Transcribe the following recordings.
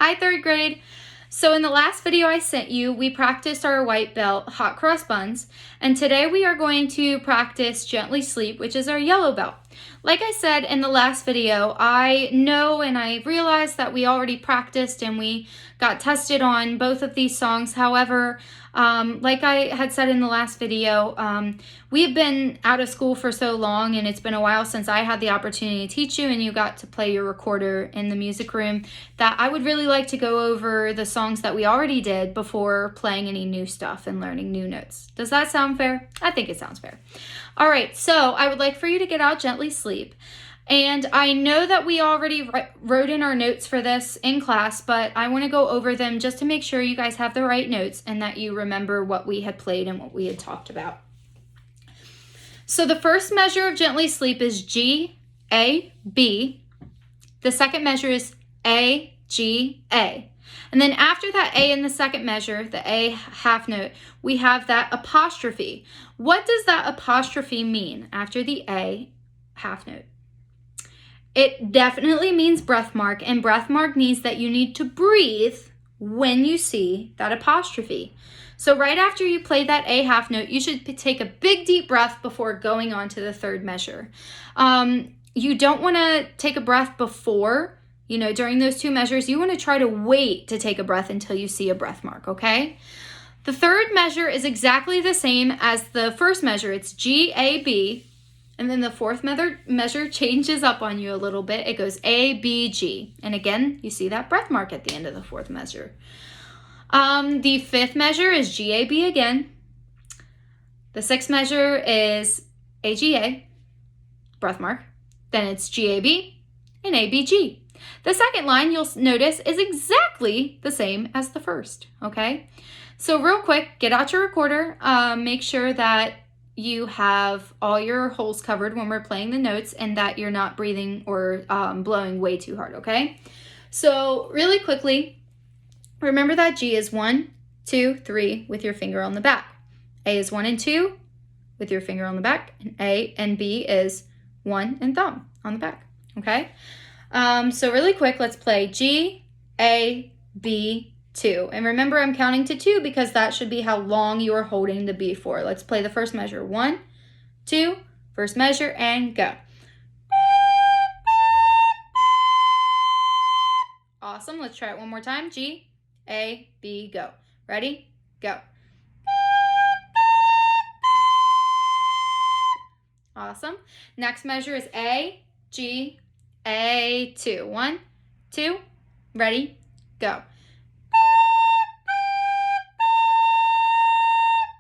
Hi, third grade. So in the last video I sent you, we practiced our white belt hot cross buns, and today we are going to practice gently sleep, which is our yellow belt. Like I said in the last video, I know and I realized that we already practiced and we got tested on both of these songs. However, like I had said in the last video, we've been out of school for so long and it's been a while since I had the opportunity to teach you and you got to play your recorder in the music room, that I would really like to go over the songs that we already did before playing any new stuff and learning new notes. Does that sound fair? I think it sounds fair. All right, so I would like for you to get out Gently Sleep. And I know that we already wrote in our notes for this in class, but I want to go over them just to make sure you guys have the right notes and that you remember what we had played and what we had talked about. So the first measure of Gently Sleep is G, A, B. The second measure is A, G, A. And then after that A in the second measure, the A half note, we have that apostrophe. What does that apostrophe mean after the A half note? It definitely means breath mark, and breath mark means that you need to breathe when you see that apostrophe. So right after you play that A half note, you should take a big deep breath before going on to the third measure. You don't want to take a breath before, during those two measures. You want to try to wait to take a breath until you see a breath mark, okay? The third measure is exactly the same as the first measure. It's G, A, B. And then the fourth measure changes up on you a little bit. It goes A, B, G. And again, you see that breath mark at the end of the fourth measure. The fifth measure is G, A, B again. The sixth measure is A, G, A, breath mark. Then it's G, A, B, and A, B, G. The second line, you'll notice, is exactly the same as the first, okay? So real quick, get out your recorder. Make sure that you have all your holes covered when we're playing the notes and that you're not breathing or blowing way too hard, okay? So really quickly, remember that G is 1, 2, 3 with your finger on the back. A is 1 and 2 with your finger on the back, and A and B is 1 and thumb on the back, okay? So really quick, let's play G, A, B, 2. And remember, I'm counting to 2 because that should be how long you are holding the B for. Let's play the first measure. 1, 2, first measure, and go. Awesome. Let's try it one more time. G, A, B, go. Ready? Go. Awesome. Next measure is A, G, A, 2. 1, 2, ready, go.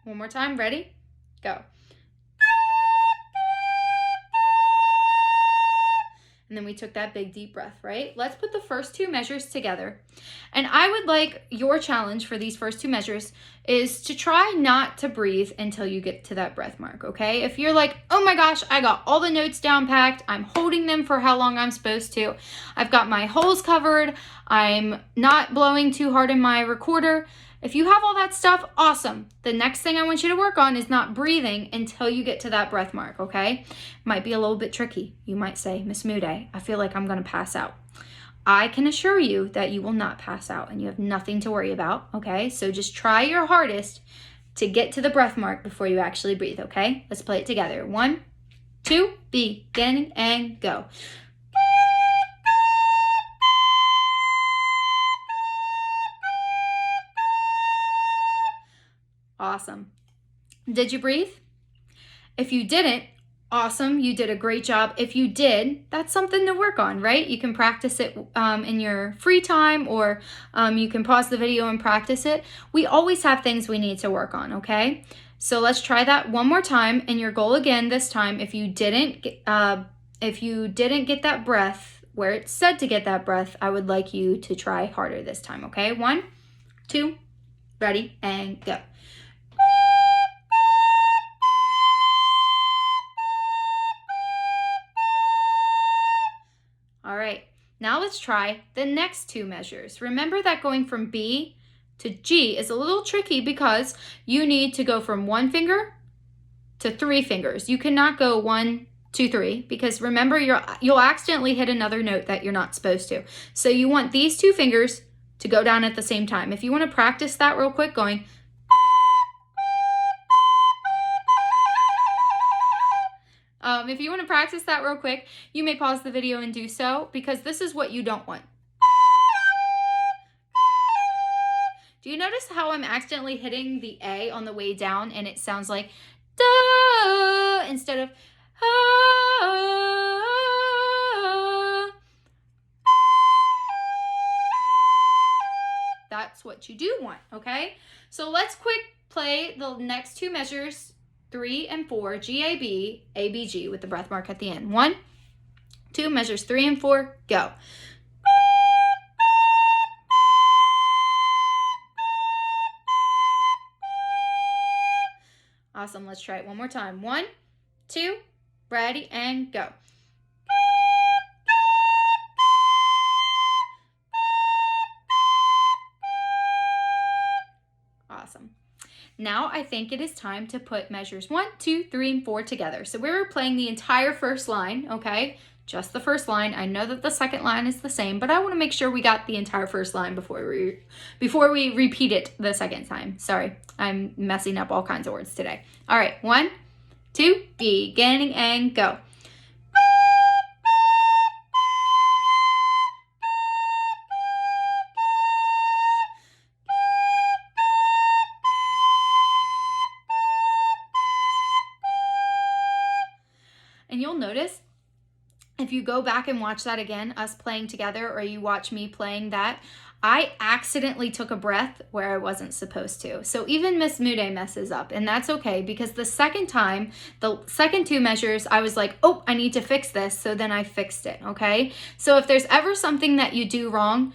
One more time, ready, go. And then we took that big deep breath, right? Let's put the first two measures together. And I would like your challenge for these first two measures is to try not to breathe until you get to that breath mark, okay? If you're like, oh my gosh, I got all the notes down packed, I'm holding them for how long I'm supposed to, I've got my holes covered, I'm not blowing too hard in my recorder. If you have all that stuff, awesome. The next thing I want you to work on is not breathing until you get to that breath mark, okay? Might be a little bit tricky. You might say, Miss Mude, I feel like I'm going to pass out. I can assure you that you will not pass out and you have nothing to worry about, okay? So just try your hardest to get to the breath mark before you actually breathe, okay? Let's play it together. 1, 2, begin and go. Awesome. Did you breathe? If you didn't, awesome. You did a great job. If you did, that's something to work on, right? You can practice it in your free time, or you can pause the video and practice it. We always have things we need to work on, okay? So let's try that one more time. And your goal again this time, if you didn't get that breath where it said to get that breath, I would like you to try harder this time, okay? 1, 2, ready, and go. All right, now let's try the next two measures. Remember that going from B to G is a little tricky because you need to go from 1 finger to 3 fingers. You cannot go 1, 2, 3 because remember you'll accidentally hit another note that you're not supposed to. So you want these 2 fingers to go down at the same time. If you want to practice that real quick, going, if you want to practice that real quick, you may pause the video and do so, because this is what you don't want. Do you notice how I'm accidentally hitting the A on the way down and it sounds like da instead of ah? That's what you do want, okay? So let's quick play the next two measures, 3 and 4, G-A-B, A-B-G, with the breath mark at the end. 1, 2, measures 3 and 4, go. Awesome, let's try it one more time. 1, 2, ready, and go. Awesome. Now I think it is time to put measures 1, 2, 3, and 4 together. So we're playing the entire first line, okay? Just the first line. I know that the second line is the same, but I want to make sure we got the entire first line before we repeat it the second time. Sorry, I'm messing up all kinds of words today. All right, 1, 2, beginning and go. And you'll notice, if you go back and watch that again, us playing together, or you watch me playing that, I accidentally took a breath where I wasn't supposed to. So even Miss Mude messes up, and that's okay, because the second time, the second two measures, I was like, oh, I need to fix this, so then I fixed it, okay? So if there's ever something that you do wrong,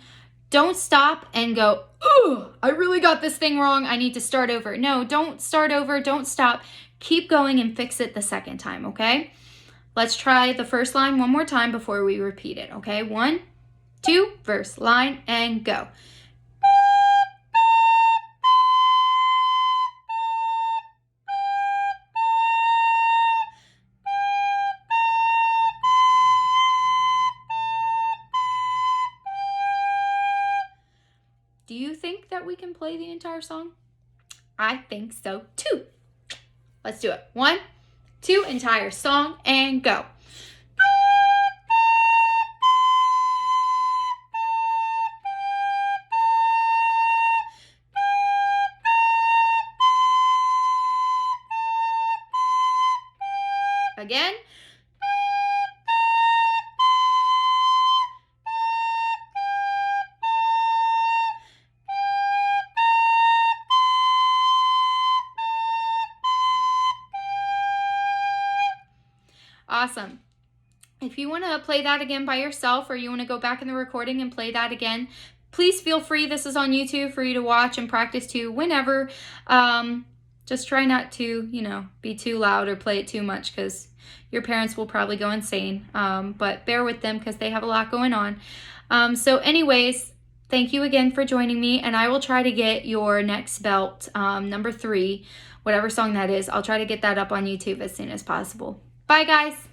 don't stop and go, oh, I really got this thing wrong, I need to start over. No, don't start over, don't stop. Keep going and fix it the second time, okay? Let's try the first line one more time before we repeat it, okay? 1, 2, verse, line, and go. Do you think that we can play the entire song? I think so too. Let's do it. 1, 2, entire song, and go. Again. Awesome. If you want to play that again by yourself, or you want to go back in the recording and play that again, please feel free. This is on YouTube for you to watch and practice to whenever. Just try not to, be too loud or play it too much, because your parents will probably go insane. But bear with them, because they have a lot going on. So anyways, thank you again for joining me, and I will try to get your next belt, number 3, whatever song that is. I'll try to get that up on YouTube as soon as possible. Bye, guys.